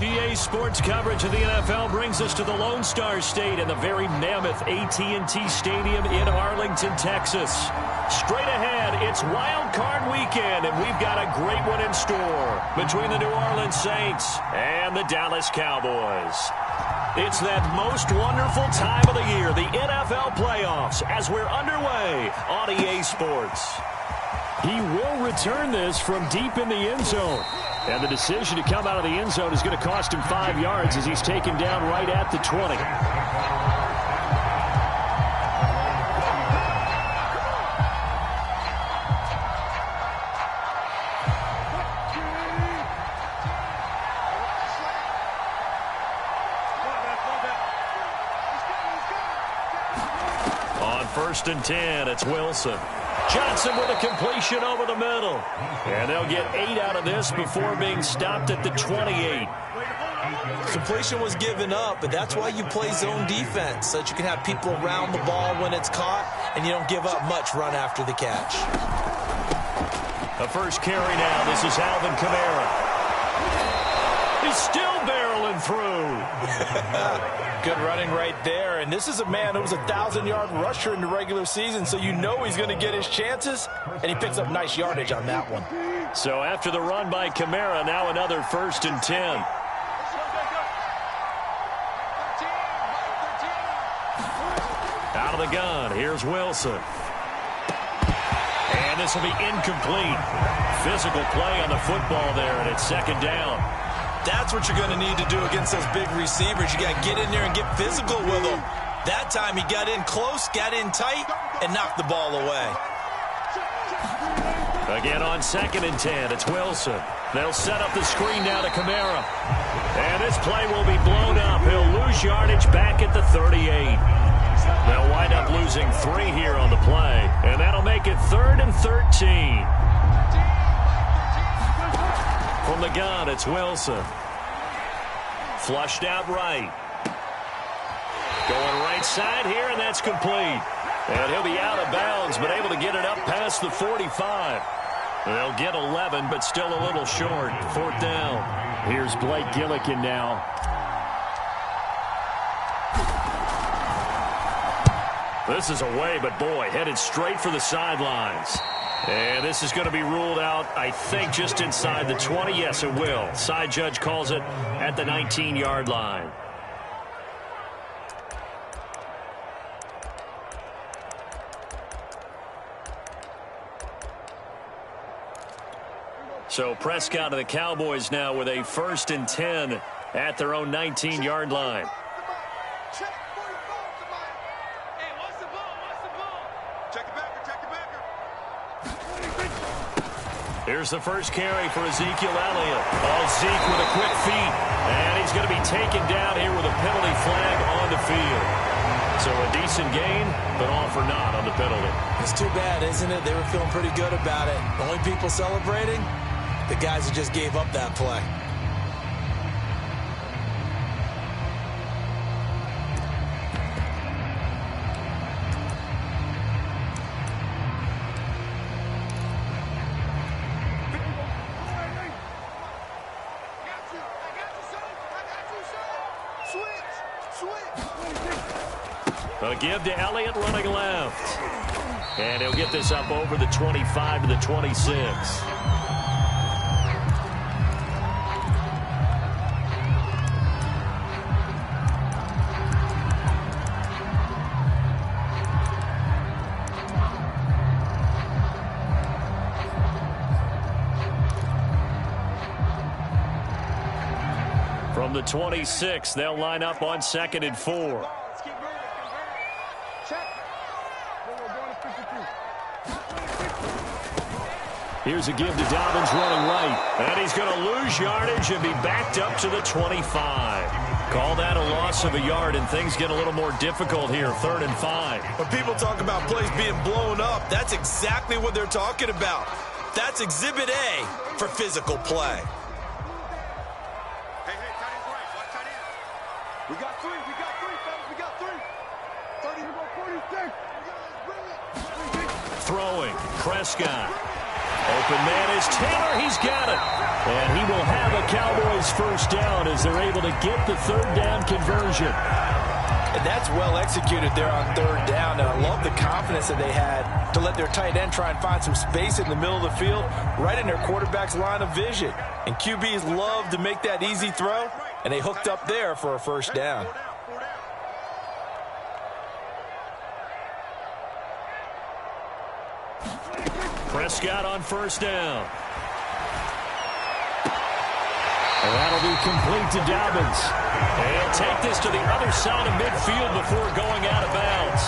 EA Sports coverage of the NFL brings us to the Lone Star State and the very mammoth AT&T Stadium in Arlington, Texas. Straight ahead, it's Wild Card Weekend, and we've got a great one in store between the New Orleans Saints and the Dallas Cowboys. It's that most wonderful time of the year, the NFL playoffs, as we're underway on EA Sports. He will return this from deep in the end zone. And the decision to come out of the end zone is going to cost him 5 yards as he's taken down right at the 20. On 1st and 10, it's Wilson. Johnson with a completion over the middle. And they'll get 8 out of this before being stopped at the 28. Completion was given up, but that's why you play zone defense, so that you can have people around the ball when it's caught, and you don't give up much run after the catch. The first carry now. This is Alvin Kamara. He's still barreling through. Good running right there. And this is a man who was a 1,000-yard rusher in the regular season, so you know he's going to get his chances, and he picks up nice yardage on that one. So after the run by Kamara, now another 1st and 10. Out of the gun, here's Wilson. And this will be incomplete. Physical play on the football there, and it's 2nd down. That's what you're going to need to do against those big receivers. You got to get in there and get physical with them. That time he got in close, got in tight, and knocked the ball away. Again on 2nd and 10, it's Wilson. They'll set up the screen now to Kamara. And this play will be blown up. He'll lose yardage back at the 38. They'll wind up losing 3 here on the play. And that'll make it 3rd and 13. From the gun, it's Wilson. Flushed out right. Going right side here, and that's complete. And he'll be out of bounds, but able to get it up past the 45. They'll get 11, but still a little short. 4th down. Here's Blake Gillikin now. This is away, but boy, headed straight for the sidelines. And this is going to be ruled out, I think, just inside the 20. Yes, it will. Side judge calls it at the 19-yard line. So Prescott and the Cowboys now with a 1st and 10 at their own 19-yard line. Here's the first carry for Ezekiel Elliott. Oh, Zeke with a quick feet. And he's going to be taken down here with a penalty flag on the field. So a decent gain, but all for naught on the penalty. It's too bad, isn't it? They were feeling pretty good about it. The only people celebrating, the guys who just gave up that play. A give to Elliott running left. And he'll get this up over the 25 to the 26. From the 26, they'll line up on 2nd and 4. Here's a give to Dobbins running right. And he's going to lose yardage and be backed up to the 25. Call that a loss of a yard, and things get a little more difficult here, 3rd and 5. When people talk about plays being blown up, that's exactly what they're talking about. That's Exhibit A for physical play. Hey, tight end's right. Watch tight end. We got 3, fellas. We got 3. 30, 46. Brilliant. Throwing, Prescott. Open man is Taylor. He's got it. And he will have a Cowboys first down as they're able to get the third down conversion. And that's well executed there on third down. And I love the confidence that they had to let their tight end try and find some space in the middle of the field, right in their quarterback's line of vision. And QBs love to make that easy throw, and they hooked up there for a first down. Prescott on first down. And that'll be complete to Dobbins. He'll take this to the other side of midfield before going out of bounds.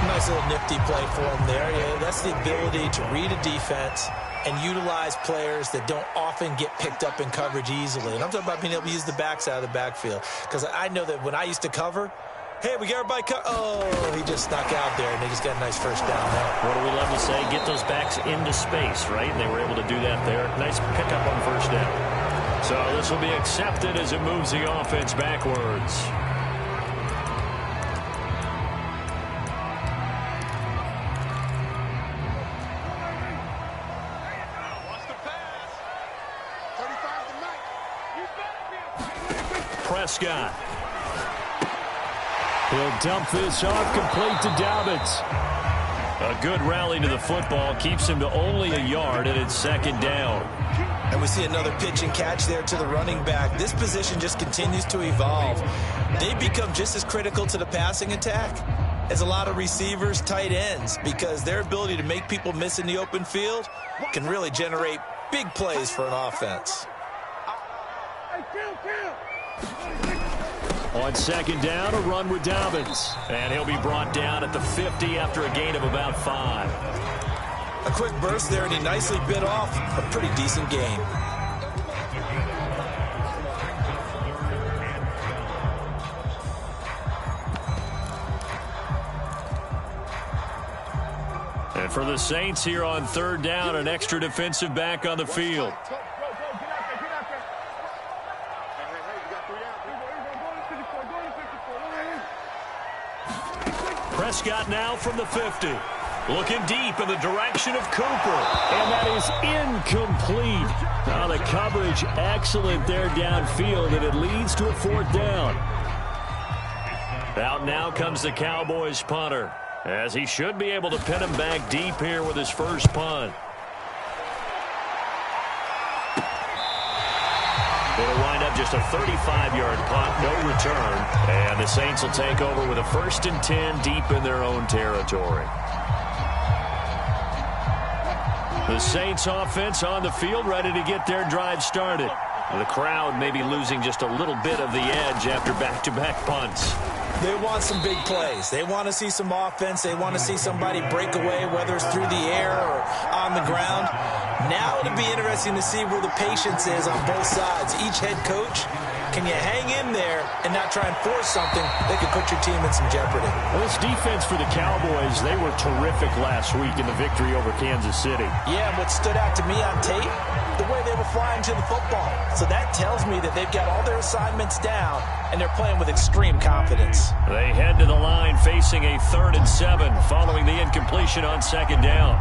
Nice little nifty play for him there. Yeah, that's the ability to read a defense and utilize players that don't often get picked up in coverage easily. And I'm talking about being able to use the backs out of the backfield. Because I know that when I used to cover, hey, we got everybody oh, he just snuck out there, and they just got a nice first down there. What do we love to say? Get those backs into space, right? And they were able to do that there. Nice pickup on first down. So this will be accepted as it moves the offense backwards. Prescott. He'll dump this off, complete to Dobbins. A good rally to the football, keeps him to only a yard, and it's second down. And we see another pitch and catch there to the running back. This position just continues to evolve. They become just as critical to the passing attack as a lot of receivers, tight ends, because their ability to make people miss in the open field can really generate big plays for an offense. On second down, a run with Dobbins. And he'll be brought down at the 50 after a gain of about 5. A quick burst there, and he nicely bit off a pretty decent gain. And for the Saints here on third down, an extra defensive back on the field. Prescott now from the 50. Looking deep in the direction of Cooper. And that is incomplete. Now the coverage excellent there downfield, and it leads to a fourth down. Out now comes the Cowboys punter, as he should be able to pin him back deep here with his first punt. It'll wind up just a 35-yard punt, no return. And the Saints will take over with a 1st and 10 deep in their own territory. The Saints offense on the field, ready to get their drive started. The crowd may be losing just a little bit of the edge after back-to-back punts. They want some big plays. They want to see some offense. They want to see somebody break away, whether it's through the air or on the ground. Now it'll be interesting to see where the patience is on both sides. Each head coach, can you hang in there and not try and force something that could put your team in some jeopardy? Well, this defense for the Cowboys, they were terrific last week in the victory over Kansas City. Yeah, and what stood out to me on tape, the way they were flying to the football. So that tells me that they've got all their assignments down, and they're playing with extreme confidence. They head to the line facing a 3rd and 7 following the incompletion on second down.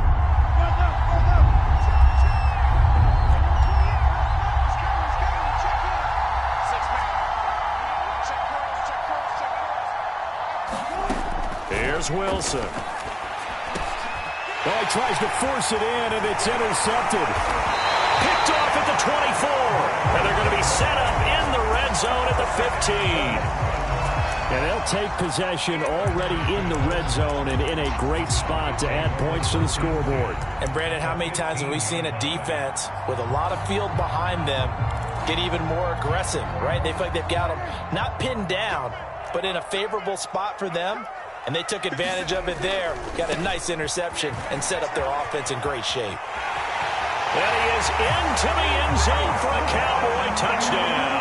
Here's Wilson. Oh, he tries to force it in, and it's intercepted. Picked off at the 24. And they're going to be set up in the red zone at the 15. And they'll take possession already in the red zone and in a great spot to add points to the scoreboard. And, Brandon, how many times have we seen a defense with a lot of field behind them get even more aggressive, right? They feel like they've got them not pinned down, but in a favorable spot for them. And they took advantage of it there, got a nice interception, and set up their offense in great shape. And he is into the end zone for a Cowboy touchdown.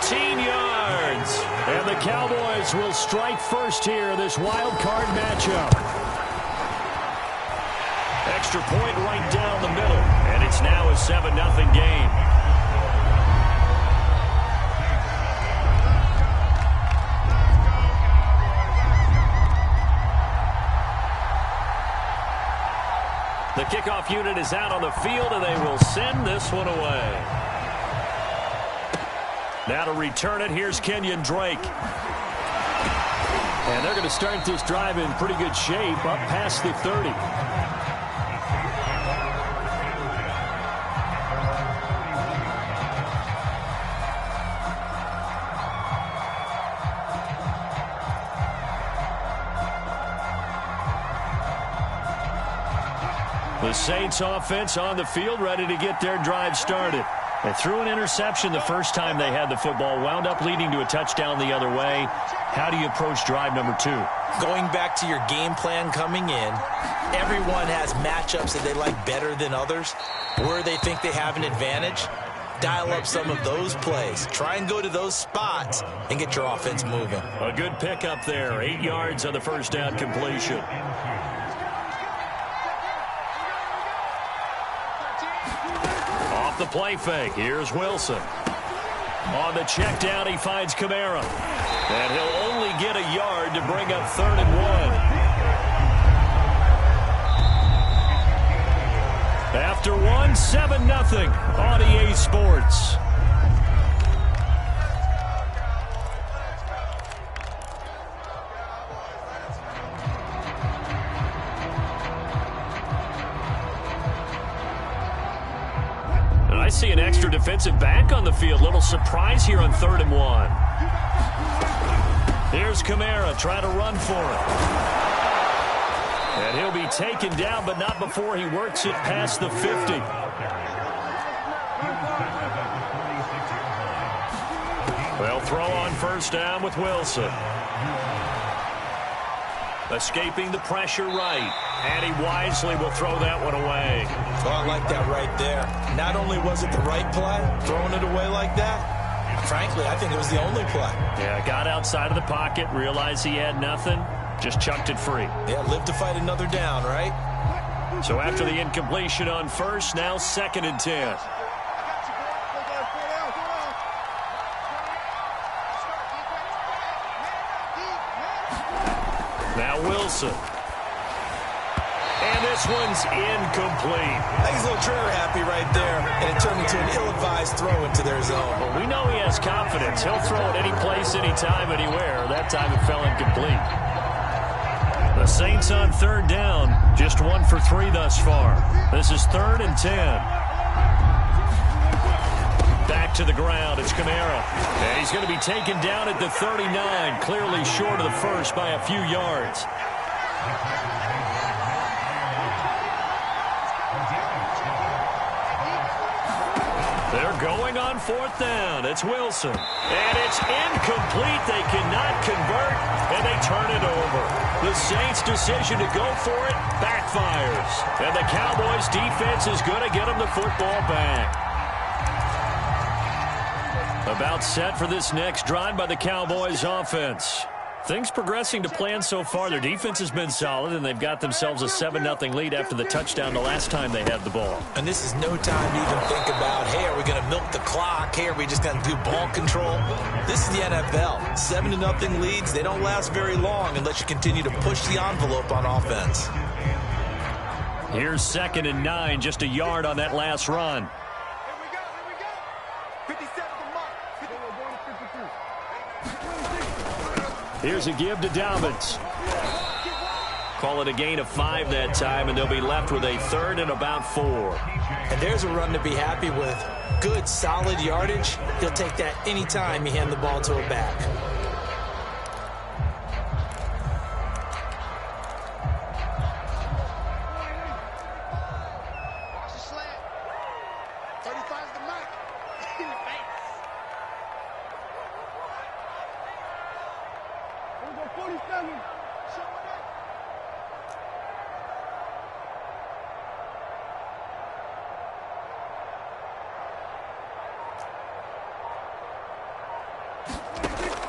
15 yards. And the Cowboys will strike first here, this wild card matchup. Extra point right down the middle. And it's now a 7-0 game. The kickoff unit is out on the field, and they will send this one away. Now to return it, here's Kenyon Drake. And they're going to start this drive in pretty good shape, up past the 30. The Saints offense on the field, ready to get their drive started. They threw an interception the first time they had the football, wound up leading to a touchdown the other way. How do you approach drive number 2? Going back to your game plan coming in, everyone has matchups that they like better than others, where they think they have an advantage. Dial up some of those plays. Try and go to those spots and get your offense moving. A good pickup there, 8 yards on the first down completion. The play fake. Here's Wilson. On the check down, he finds Kamara. And he'll only get a yard to bring up 3rd and 1. After 1, 7-0 on EA Sports. I see an extra defensive back on the field. Little surprise here on 3rd and 1. Here's Kamara trying to run for it. And he'll be taken down, but not before he works it past the 50. They'll throw on first down with Wilson. Escaping the pressure right. And he wisely will throw that one away. Oh, I like that right there. Not only was it the right play, throwing it away like that, frankly, I think it was the only play. Yeah, got outside of the pocket, realized he had nothing, just chucked it free. Yeah, live to fight another down, right? So after the incompletion on first, now 2nd and 10. Now Wilson. And this one's incomplete. I think he's a little trigger happy right there, and it turned into an ill-advised throw into their zone. Well, we know he has confidence. He'll throw it any place, anytime, anywhere. That time it fell incomplete. The Saints on 3rd down, just 1 for 3 thus far. This is 3rd and 10. Back to the ground, it's Kamara. And he's going to be taken down at the 39, clearly short of the first by a few yards. They're going on 4th down. It's Wilson. And it's incomplete. They cannot convert, and they turn it over. The Saints' decision to go for it backfires. And the Cowboys' defense is going to get them the football back. About set for this next drive by the Cowboys' offense. Things progressing to plan so far. Their defense has been solid, and they've got themselves a 7-0 lead after the touchdown the last time they had the ball. And this is no time to even think about, hey, are we going to milk the clock? Hey, are we just going to do ball control? This is the NFL. 7-0 leads, they don't last very long unless you continue to push the envelope on offense. Here's 2nd and 9, just a yard on that last run. Here's a give to Dobbins. Call it a gain of 5 that time, and they'll be left with a 3rd and about 4. And there's a run to be happy with. Good, solid yardage. He'll take that anytime you hand the ball to a back.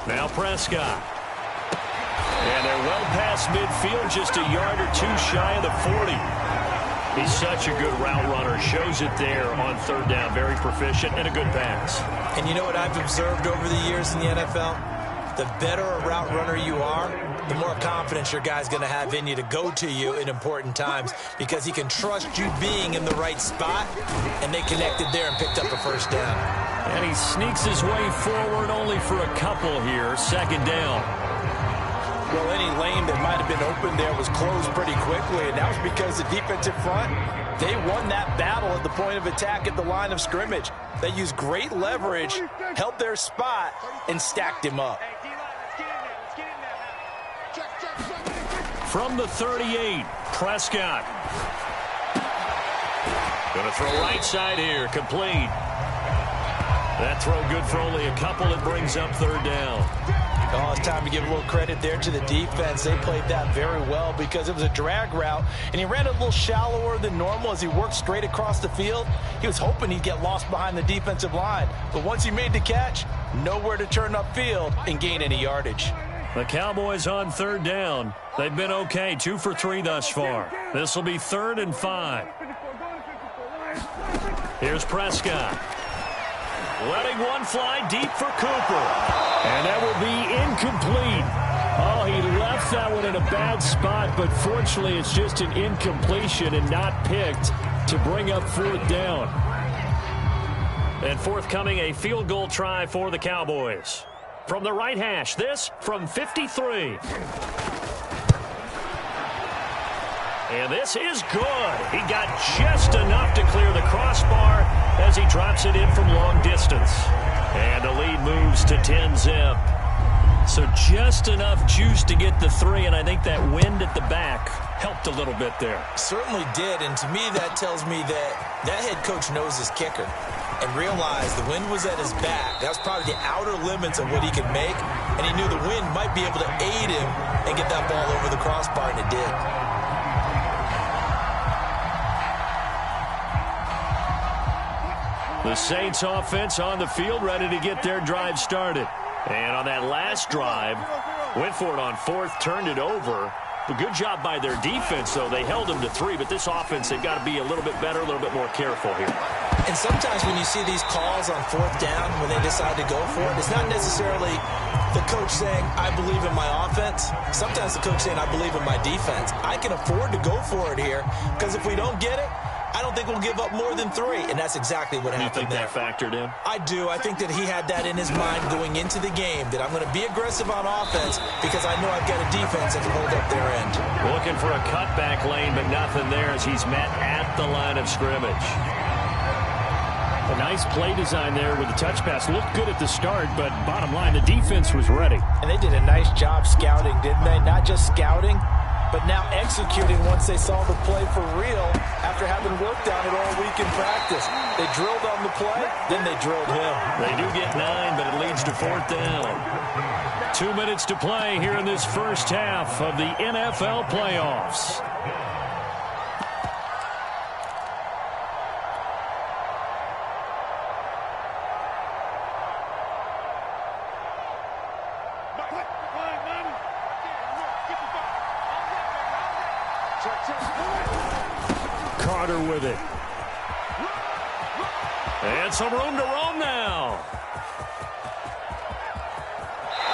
Now Prescott. And they're well past midfield, just a yard or 2 shy of the 40. He's such a good route runner. Shows it there on 3rd down. Very proficient and a good pass. And you know what I've observed over the years in the NFL? the better a route runner you are, the more confidence your guy's going to have in you to go to you in important times because he can trust you being in the right spot, and they connected there and picked up a first down. And he sneaks his way forward only for a couple here. Second down. Well, any lane that might have been open there was closed pretty quickly, and that was because the defensive front, they won that battle at the point of attack at the line of scrimmage. They used great leverage, held their spot, and stacked him up. From the 38, Prescott. Going to throw right side here, complete. That throw good for only a couple. It brings up third down. Oh, it's time to give a little credit there to the defense. They played that very well because it was a drag route, and he ran a little shallower than normal as he worked straight across the field. He was hoping he'd get lost behind the defensive line, but once he made the catch, nowhere to turn upfield and gain any yardage. The Cowboys on third down. They've been okay, 2 for 3 thus far. This will be 3rd and 5. Here's Prescott. Letting one fly deep for Cooper. And that will be incomplete. Oh, he left that one in a bad spot, but fortunately it's just an incompletion and not picked to bring up 4th down. And forthcoming, a field goal try for the Cowboys. From the right hash, this from 53. And this is good. He got just enough to clear the crossbar as he drops it in from long distance. And the lead moves to 10-zip. So just enough juice to get the 3, and I think that wind at the back helped a little bit there. Certainly did, and to me that tells me that that head coach knows his kicker and realized the wind was at his back. That was probably the outer limits of what he could make, and he knew the wind might be able to aid him and get that ball over the crossbar, and it did. The Saints offense on the field, ready to get their drive started. And on that last drive, went for it on 4th, turned it over. A good job by their defense, though. They held them to 3, but this offense, they've got to be a little bit better, a little bit more careful here. And sometimes when you see these calls on 4th down, when they decide to go for it, it's not necessarily the coach saying, I believe in my offense. Sometimes the coach saying, I believe in my defense. I can afford to go for it here, because if we don't get it, I don't think we'll give up more than 3, and that's exactly what happened there. You think that factored in? I do. I think that he had that in his mind going into the game, that I'm going to be aggressive on offense because I know I've got a defense that can hold up their end. Looking for a cutback lane, but nothing there as he's met at the line of scrimmage. A nice play design there with the touch pass. Looked good at the start, but bottom line, the defense was ready. And they did a nice job scouting, didn't they? Not just scouting, but now executing once they saw the play for real after having worked on it all week in practice. They drilled on the play, then they drilled him. They do get 9, but it leads to 4th down. 2 minutes to play here in this first half of the NFL playoffs. Carter with it. And some room to roam now.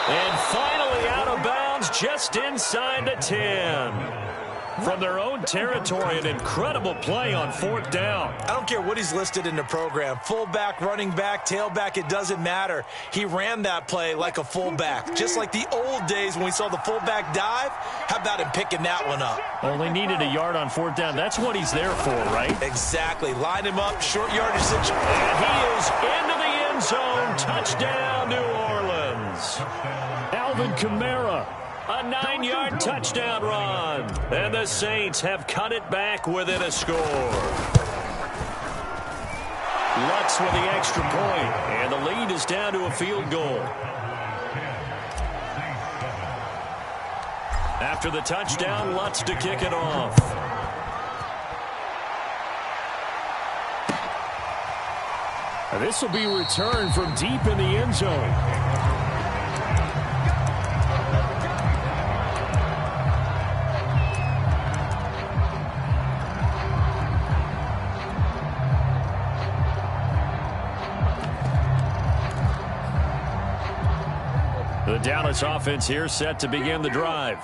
And finally out of bounds just inside the 10. From their own territory, an incredible play on 4th down. I don't care what he's listed in the program. Fullback, running back, tailback, it doesn't matter. He ran that play like a fullback. Just like the old days when we saw the fullback dive. How about him picking that one up? Only needed a yard on 4th down. That's what he's there for, right? Exactly. Line him up, short yardage situation. And he is into the end zone. Touchdown, New Orleans. Alvin Kamara. A 9-yard touchdown run. And the Saints have cut it back within a score. Lutz with the extra point. And the lead is down to a field goal. After the touchdown, Lutz to kick it off. This will be returned from deep in the end zone. The Dallas offense here set to begin the drive.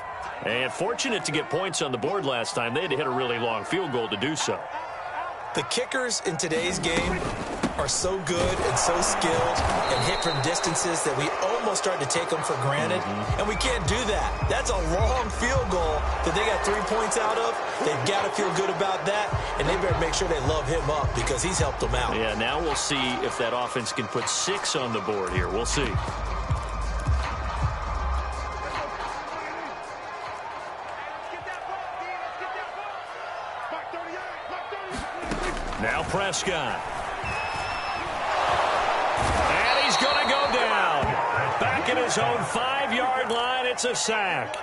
And fortunate to get points on the board last time. They had to hit a really long field goal to do so. The kickers in today's game are so good and so skilled and hit from distances that we almost start to take them for granted. And we can't do that. That's a long field goal that they got 3 points out of. They've got to feel good about that, and they better make sure they love him up because he's helped them out. Yeah, now we'll see if that offense can put 6 on the board here. We'll see. Now Prescott. And he's going to go down. Back at his own 5-yard line, it's a sack.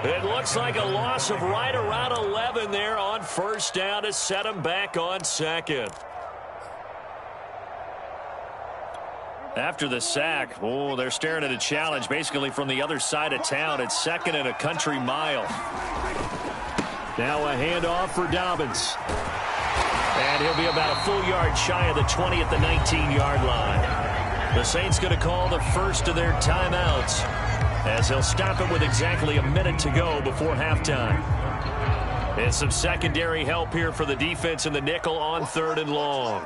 It looks like a loss of right around 11 there on first down to set him back on second. After the sack, oh, they're staring at a challenge basically from the other side of town. It's second and a country mile. Now a handoff for Dobbins. And he'll be about a full yard shy of the 20 at the 19-yard line. The Saints going to call the first of their timeouts as he'll stop it with exactly a minute to go before halftime. And some secondary help here for the defense in the nickel on 3rd and long.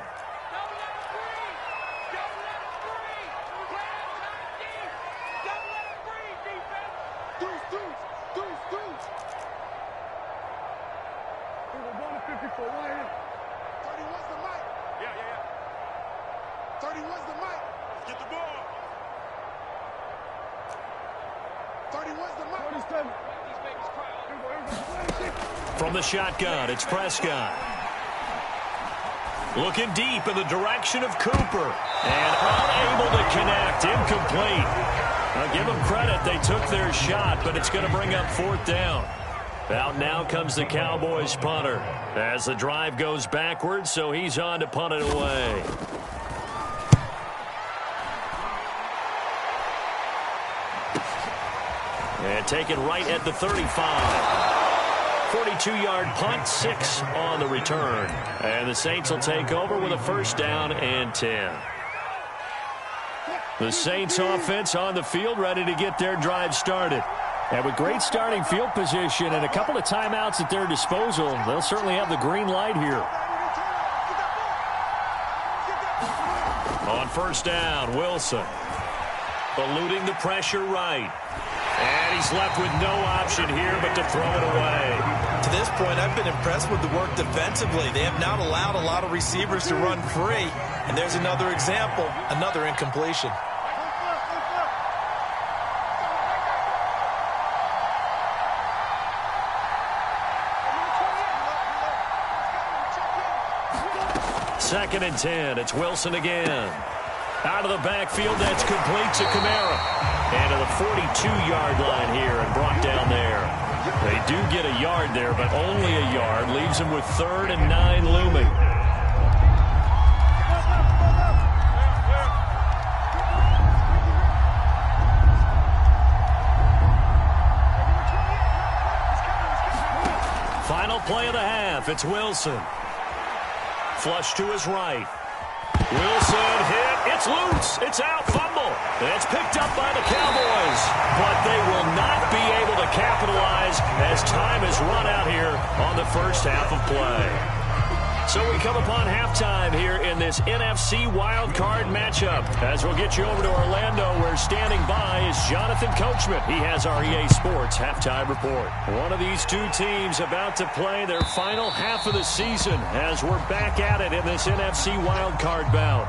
From the shotgun, it's Prescott. Looking deep in the direction of Cooper. And unable to connect. Incomplete. I'll give them credit. They took their shot, but it's going to bring up 4th down. Out now comes the Cowboys punter as the drive goes backwards, so he's on to punt it away. And taken right at the 35. 42-yard punt, 6 on the return. And the Saints will take over with a first down and 10. The Saints offense on the field ready to get their drive started. And with great starting field position and a couple of timeouts at their disposal, they'll certainly have the green light here. On first down, Wilson. Eluding the pressure right. And he's left with no option here but to throw it away. To this point, I've been impressed with the work defensively. They have not allowed a lot of receivers to run free. And there's another example, another incompletion. Second and 10. It's Wilson again. Out of the backfield, that's complete to Kamara. And to the 42-yard line here and brought down there. They do get a yard there, but only a yard. Leaves them with 3rd and 9 looming. Final play of the half. It's Wilson. Flush to his right. Wilson hit. It's loose. It's out. Fumble. It's picked up by the Cowboys. But they will not be able to capitalize as time is run out here on the first half of play. So we come upon halftime here in this NFC wildcard matchup. As we'll get you over to Orlando, where standing by is Jonathan Coachman. He has our EA Sports halftime report. One of these two teams about to play their final half of the season as we're back at it in this NFC wildcard bout.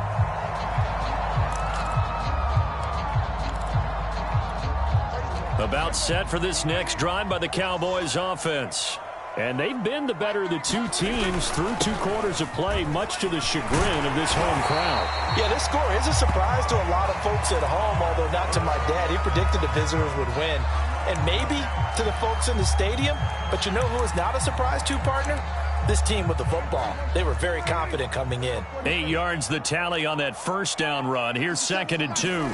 About set for this next drive by the Cowboys offense. And they've been the better of the two teams through 2 quarters of play, much to the chagrin of this home crowd. Yeah, this score is a surprise to a lot of folks at home, although not to my dad. He predicted the visitors would win. And maybe to the folks in the stadium. But you know who is not a surprise to, partner? This team with the football. They were very confident coming in. 8 yards the tally on that first down run. Here's 2nd and 2.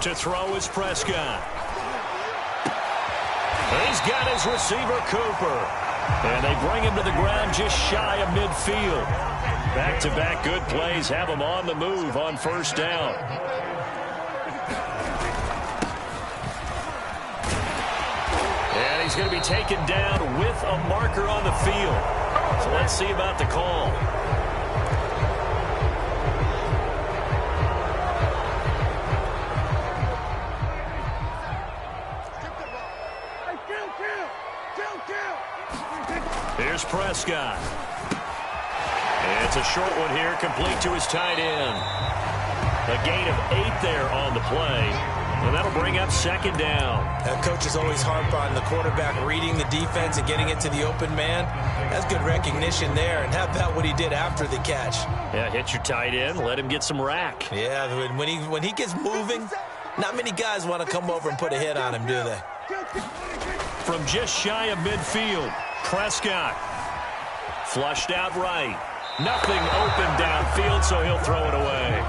To throw is Prescott. He's got his receiver, Cooper. And they bring him to the ground just shy of midfield. Back-to-back good plays have him on the move on first down. he's going to be taken down with a marker on the field. So let's see about the call. Here's Prescott. It's a short one here, complete to his tight end. A gain of 8 there on the play, and that'll bring up second down. Coaches always harp on the quarterback reading the defense and getting it to the open man. That's good recognition there, and how about what he did after the catch? Yeah, hit your tight end, let him get some rack. Yeah, when he gets moving, not many guys want to come over and put a hit on him, do they? From just shy of midfield, Prescott flushed out right. Nothing open downfield, so he'll throw it away.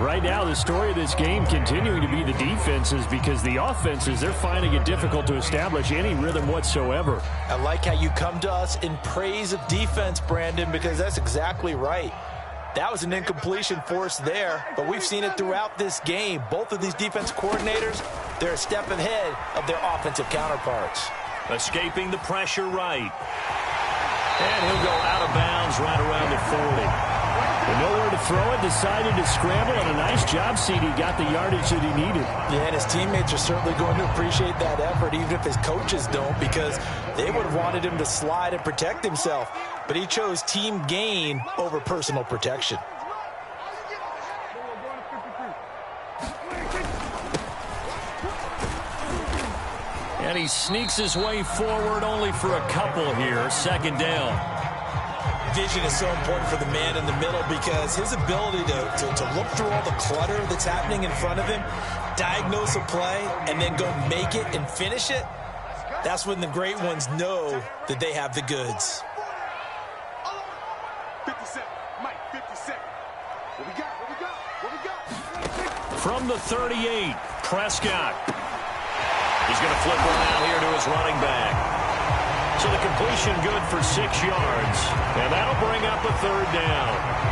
Right now, the story of this game continuing to be the defenses, because the offenses, they're finding it difficult to establish any rhythm whatsoever. I like how you come to us in praise of defense, Brandon, because that's exactly right. That was an incompletion forced there, but we've seen it throughout this game. Both of these defense coordinators, they're a step ahead of their offensive counterparts. Escaping the pressure right. And he'll go out of bounds right around the 40. With nowhere to throw it, decided to scramble, and a nice job, CD. Got the yardage that he needed. Yeah, and his teammates are certainly going to appreciate that effort, even if his coaches don't, because they would have wanted him to slide and protect himself. But he chose team gain over personal protection. And he sneaks his way forward only for a couple here. Second down. Vision is so important for the man in the middle, because his ability to look through all the clutter that's happening in front of him, diagnose a play, and then go make it and finish it, that's when the great ones know that they have the goods. 57, Mike, 57. What we got? What we got? What we got? From the 38, Prescott. He's going to flip one out here to his running back. So the completion good for 6 yards. And that'll bring up a third down.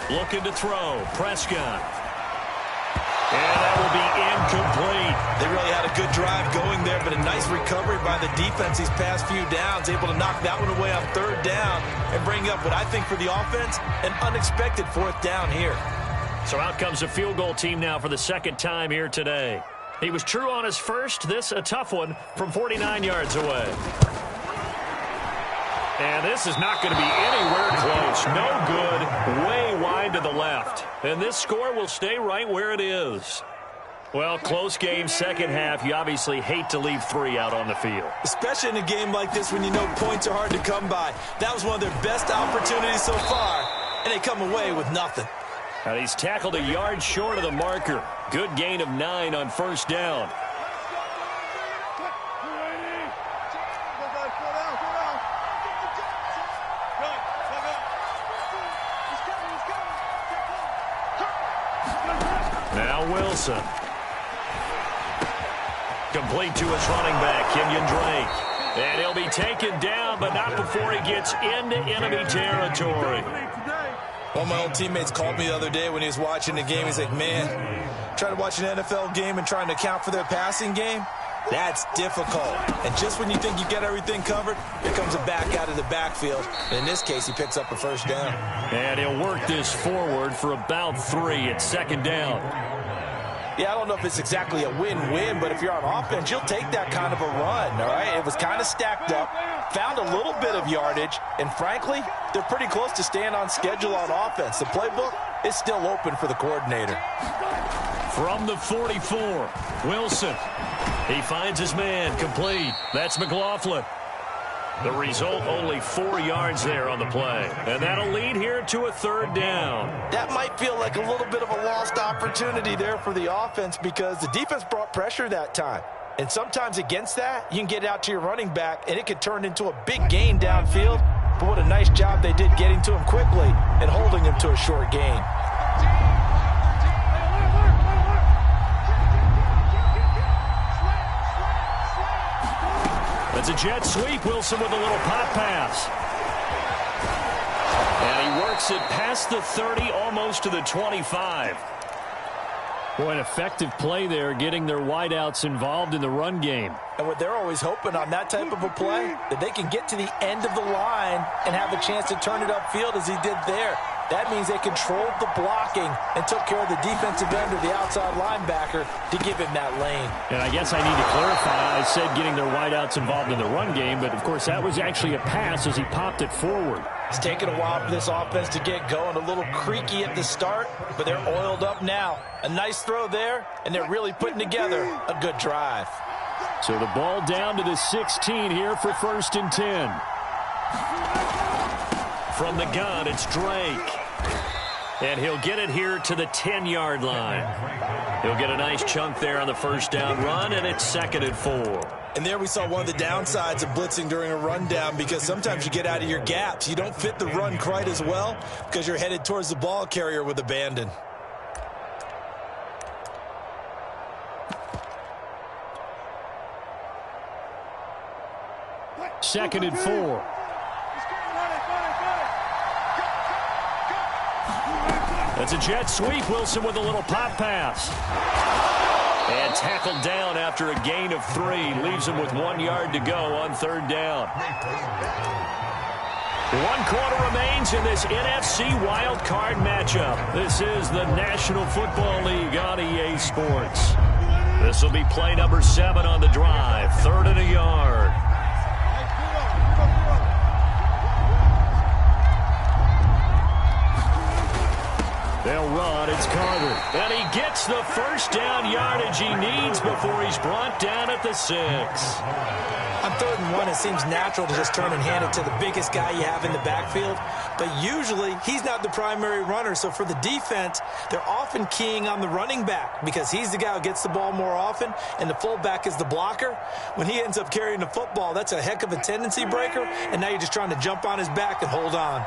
Looking to throw. Prescott. And that will be incomplete. They really had a good drive going there, but a nice recovery by the defense these past few downs, able to knock that one away on third down and bring up what I think for the offense, an unexpected fourth down here. So out comes a field goal team now for the second time here today. He was true on his first. This a tough one from 49 yards away. And this is not going to be anywhere close. No good. Way wide to the left. And this score will stay right where it is. Well, close game, second half. You obviously hate to leave 3 out on the field. Especially in a game like this when you know points are hard to come by. That was one of their best opportunities so far, and they come away with nothing. And he's tackled a yard short of the marker. Good gain of 9 on first down. Now Wilson. Complete to his running back, Kenyon Drake. And he'll be taken down, but not before he gets into enemy territory. One of my old teammates called me the other day when he was watching the game. He's like, man, trying to watch an NFL game and trying to account for their passing game, that's difficult. And just when you think you get everything covered, here comes a back out of the backfield. And in this case, he picks up a first down. And he'll work this forward for about 3 at second down. Yeah, I don't know if it's exactly a win-win, but if you're on offense, you'll take that kind of a run, all right? It was kind of stacked up, found a little bit of yardage, and frankly, they're pretty close to staying on schedule on offense. The playbook is still open for the coordinator. From the 44, Wilson. He finds his man, complete. That's McLaughlin. The result, only 4 yards there on the play. And that'll lead here to a third down. That might feel like a little bit of a lost opportunity there for the offense because the defense brought pressure that time. And sometimes against that, you can get out to your running back, and it could turn into a big gain downfield. But what a nice job they did getting to him quickly and holding him to a short gain. It's a jet sweep. Wilson with a little pop pass. And he works it past the 30, almost to the 25. Boy, an effective play there, getting their wideouts involved in the run game. And what they're always hoping on that type of a play, that they can get to the end of the line and have a chance to turn it upfield as he did there. That means they controlled the blocking and took care of the defensive end or the outside linebacker to give him that lane. And I guess I need to clarify, I said getting their wideouts involved in the run game, but of course that was actually a pass as he popped it forward. It's taken a while for this offense to get going. A little creaky at the start, but they're oiled up now. A nice throw there, and they're really putting together a good drive. So the ball down to the 16 here for 1st and 10. From the gun, it's Drake. And he'll get it here to the 10-yard line. He'll get a nice chunk there on the first down run, and it's 2nd and 4. And there we saw one of the downsides of blitzing during a rundown, because sometimes you get out of your gaps. You don't fit the run quite as well because you're headed towards the ball carrier with abandon. Second and 4. That's a jet sweep. Wilson with a little pop pass. And tackled down after a gain of 3. Leaves him with 1 yard to go on 3rd down. 1 quarter remains in this NFC wild card matchup. This is the National Football League on EA Sports. This will be play number 7 on the drive. 3rd and a yard. They'll run. It's Carter. And he gets the first down yardage he needs before he's brought down at the 6. On 3rd and 1, it seems natural to just turn and hand it to the biggest guy you have in the backfield. But usually, he's not the primary runner. So for the defense, they're often keying on the running back because he's the guy who gets the ball more often, and the fullback is the blocker. When he ends up carrying the football, that's a heck of a tendency breaker, and now you're just trying to jump on his back and hold on.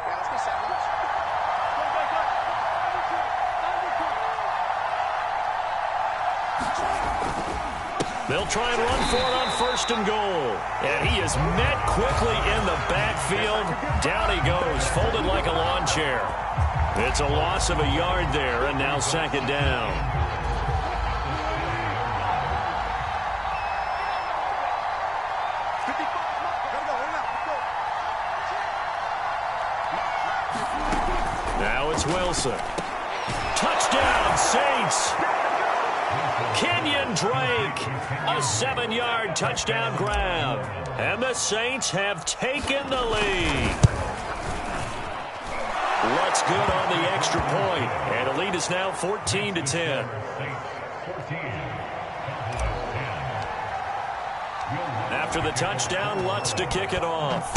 They'll try and run for it on 1st and goal. And he is met quickly in the backfield. Down he goes, folded like a lawn chair. It's a loss of a yard there, and now 2nd down. Now it's Wilson. Touchdown, Saints. Kenyon Drake, a 7-yard touchdown grab. And the Saints have taken the lead. What's good on the extra point? And the lead is now 14-10. After the touchdown, Lutz to kick it off.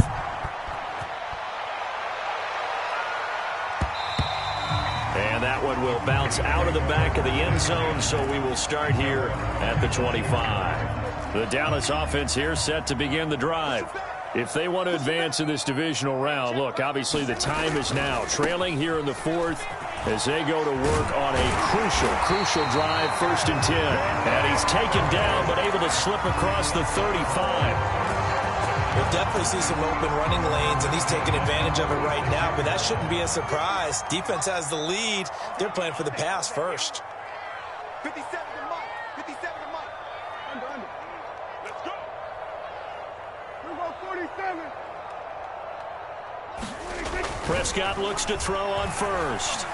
And that one will bounce out of the back of the end zone, so we will start here at the 25. The Dallas offense here set to begin the drive. If they want to advance in this divisional round, look, obviously the time is now. Trailing here in the 4th as they go to work on a crucial drive, 1st and 10. And he's taken down but able to slip across the 35. We'll definitely see some open running lanes, and he's taking advantage of it right now, but that shouldn't be a surprise. Defense has the lead. They're playing for the pass first. 57 to Mike. 57 to Mike. Under. Let's go. We're going 47. Prescott looks to throw on 1st.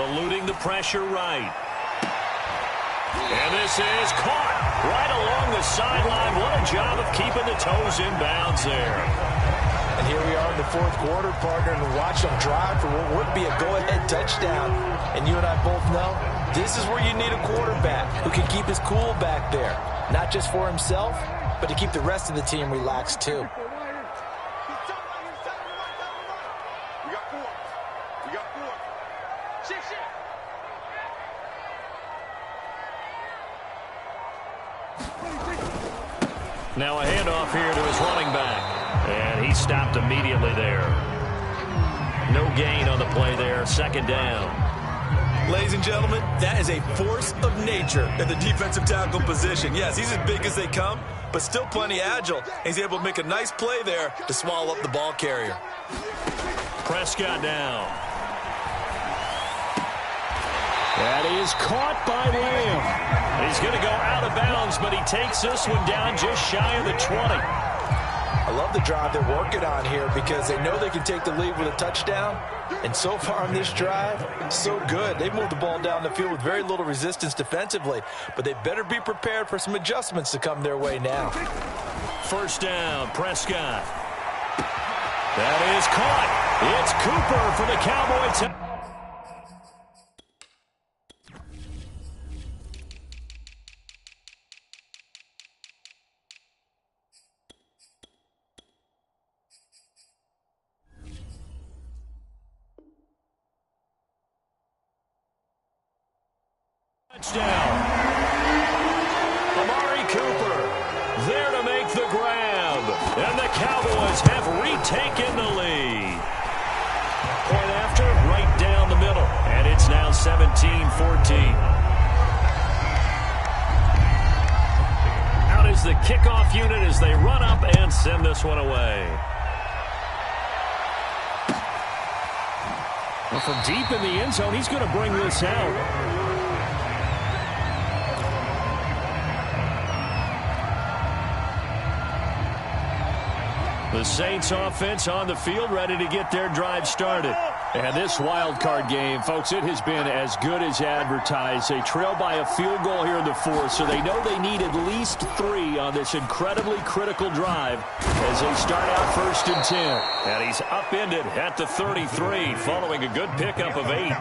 Eluding the pressure right. And this is caught right along the sideline. What a job of keeping the toes in bounds there. And here we are in the 4th quarter, partner, and watch them drive for what would be a go-ahead touchdown. And you and I both know this is where you need a quarterback who can keep his cool back there. Not just for himself, but to keep the rest of the team relaxed too. We got 4. We got 4. Shit. Now a handoff here to his running back. And he stopped immediately there. No gain on the play there. Second down. Ladies and gentlemen, that is a force of nature at the defensive tackle position. Yes, he's as big as they come, but still plenty agile. He's able to make a nice play there to swallow up the ball carrier. Prescott down. That is caught by Lamb. He's going to go out of bounds, but he takes this one down just shy of the 20. I love the drive they're working on here because they know they can take the lead with a touchdown. And so far on this drive, so good. They've moved the ball down the field with very little resistance defensively, but they better be prepared for some adjustments to come their way now. First down, Prescott. That is caught. It's Cooper for the Cowboys. Touchdown. Amari Cooper there to make the grab. And the Cowboys have retaken the lead. Point after, right down the middle. And it's now 17-14. Out is the kickoff unit as they run up and send this one away. Well, from deep in the end zone, he's going to bring this out. The Saints offense on the field ready to get their drive started. And this wild card game, folks, it has been as good as advertised. They trail by a field goal here in the fourth, so they know they need at least 3 on this incredibly critical drive as they start out 1st and 10. And he's upended at the 33 following a good pickup of 8.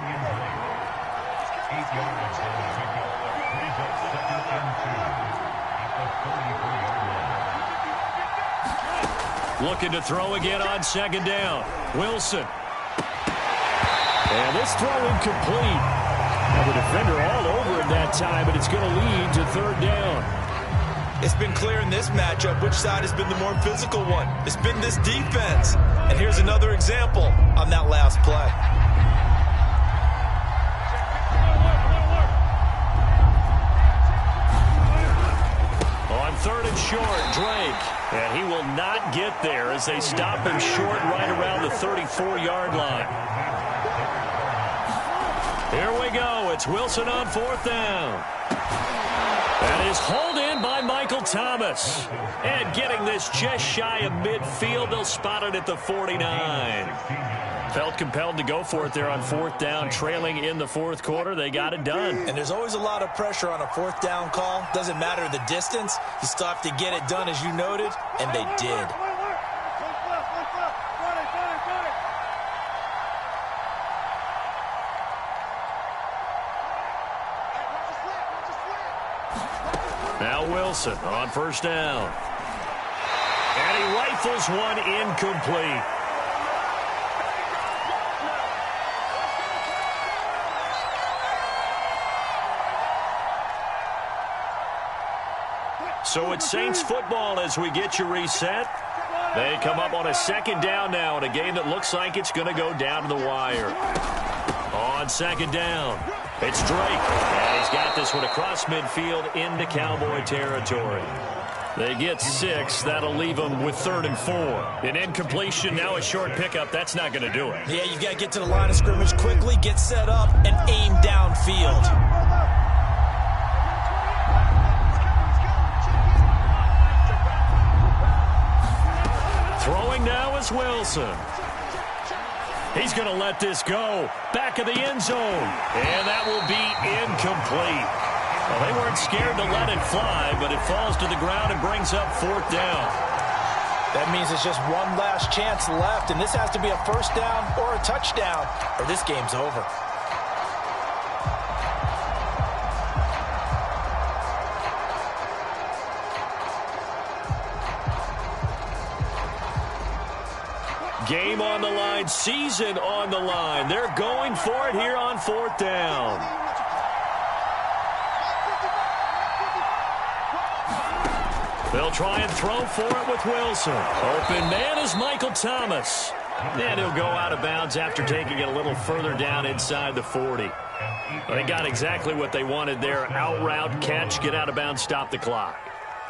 Looking to throw again on 2nd down. Wilson. And this throw incomplete. Now the defender all over him that time, but it's going to lead to 3rd down. It's been clear in this matchup which side has been the more physical one. It's been this defense. And here's another example on that last play. On 3rd and short, Drake. And he will not get there as they stop him short right around the 34-yard line. Here we go. It's Wilson on 4th down. That is hauled in by Michael Thomas. And getting this just shy of midfield, they'll spot it at the 49. Felt compelled to go for it there on 4th down, trailing in the 4th quarter. They got it done. And there's always a lot of pressure on a 4th down call. Doesn't matter the distance. You still have to get it done, as you noted, and they did. Now Wilson on 1st down. And he rifles one incomplete. So it's Saints football as we get you reset. They come up on a 2nd down now in a game that looks like it's going to go down to the wire. On 2nd down, it's Drake. And he's got this one across midfield into Cowboy territory. They get 6. That'll leave them with 3rd and 4. An incompletion, now a short pickup. That's not going to do it. Yeah, you've got to get to the line of scrimmage quickly, get set up, and aim downfield. Throwing now is Wilson. He's going to let this go. Back of the end zone. And that will be incomplete. Well, they weren't scared to let it fly, but it falls to the ground and brings up 4th down. That means it's just one last chance left, and this has to be a 1st down or a touchdown, or this game's over. Game on the line, season on the line. They're going for it here on 4th down. They'll try and throw for it with Wilson. Open man is Michael Thomas. And he'll go out of bounds after taking it a little further down inside the 40. They got exactly what they wanted there. Out route, catch, get out of bounds, stop the clock.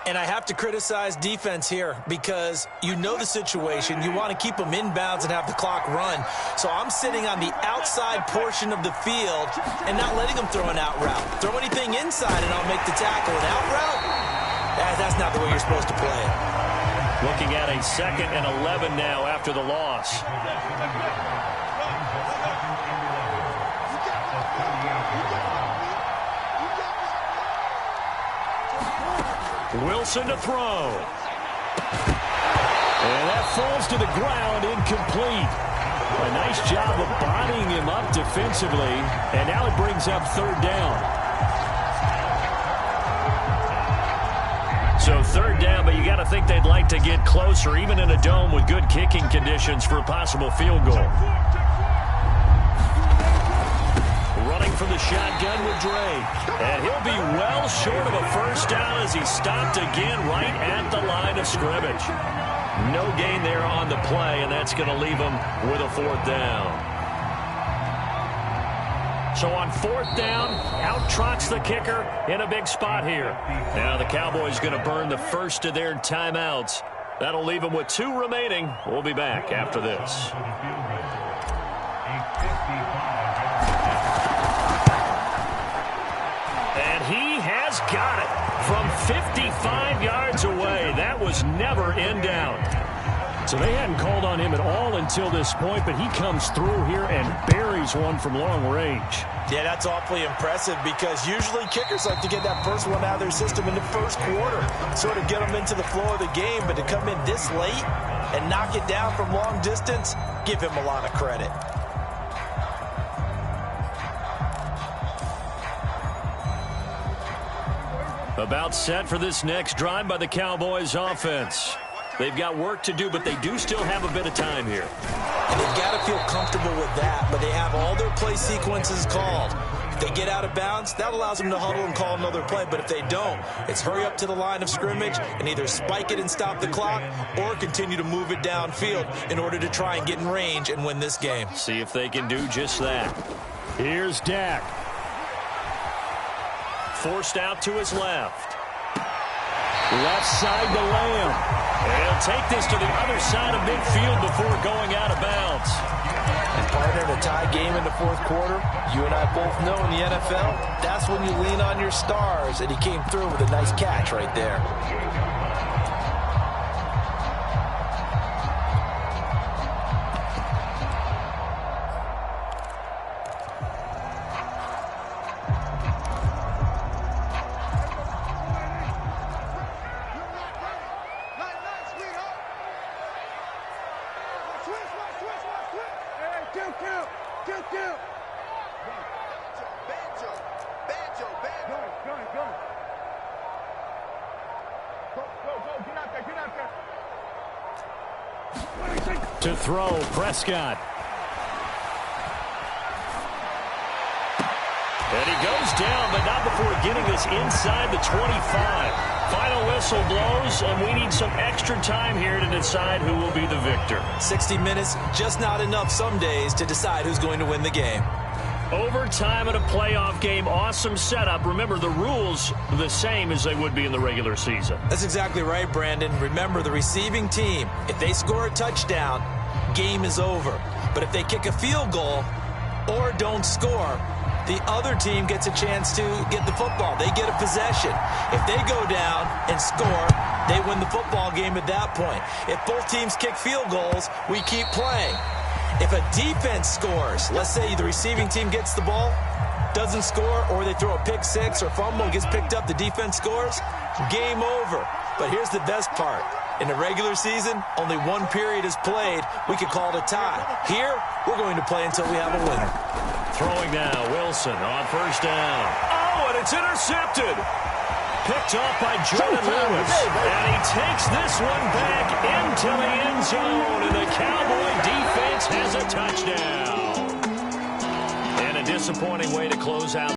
And I have to criticize defense here because you know the situation. You want to keep them inbounds and have the clock run. So I'm sitting on the outside portion of the field and not letting them throw an out route. Throw anything inside and I'll make the tackle. An out route? That's not the way you're supposed to play it. Looking at a 2nd and 11 now after the loss. Wilson to throw. And that falls to the ground, incomplete. A nice job of bodying him up defensively. And now it brings up 3rd down. So 3rd down, but you got to think they'd like to get closer, even in a dome with good kicking conditions for a possible field goal. Running from the shotgun with Dre. And he'll be well short of a 1st down as he stopped again right at the line of scrimmage. No gain there on the play, and that's going to leave him with a 4th down. So on 4th down, out trots the kicker in a big spot here. Now the Cowboys going to burn the first of their timeouts. That'll leave them with 2 remaining. We'll be back after this. And he has got it from 55 yards away. That was never in doubt. So they hadn't called on him at all until this point, but he comes through here and buries one from long range. Yeah, that's awfully impressive because usually kickers like to get that first one out of their system in the 1st quarter, sort of get them into the flow of the game, but to come in this late and knock it down from long distance, give him a lot of credit. About set for this next drive by the Cowboys offense. They've got work to do, but they do still have a bit of time here. And they've got to feel comfortable with that, but they have all their play sequences called. If they get out of bounds, that allows them to huddle and call another play, but if they don't, it's hurry up to the line of scrimmage and either spike it and stop the clock or continue to move it downfield in order to try and get in range and win this game. See if they can do just that. Here's Dak. Forced out to his left. Left side to Lamb. And he'll take this to the other side of midfield before going out of bounds. And partner, in a tie game in the 4th quarter, you and I both know in the NFL, that's when you lean on your stars, and he came through with a nice catch right there. To throw, Prescott. And he goes down, but not before getting this inside the 25. Final whistle blows, and we need some extra time here to decide who will be the victor. 60 minutes, just not enough some days to decide who's going to win the game. Overtime in a playoff game, awesome setup. Remember, the rules the same as they would be in the regular season. That's exactly right, Brandon. Remember, the receiving team, if they score a touchdown, game is over. But if they kick a field goal or don't score, the other team gets a chance to get the football. They get a possession. If they go down and score, they win the football game at that point. If both teams kick field goals, we keep playing. If a defense scores, let's say the receiving team gets the ball, doesn't score, or they throw a pick six or fumble, gets picked up, the defense scores, game over. But here's the best part. In the regular season, only one period is played. We could call it a tie. Here, we're going to play until we have a winner. Throwing now, Wilson on 1st down. Oh, and it's intercepted. Picked off by Jordan Lewis. And he takes this one back into the end zone. And the Cowboy defense has a touchdown. And a disappointing way to close out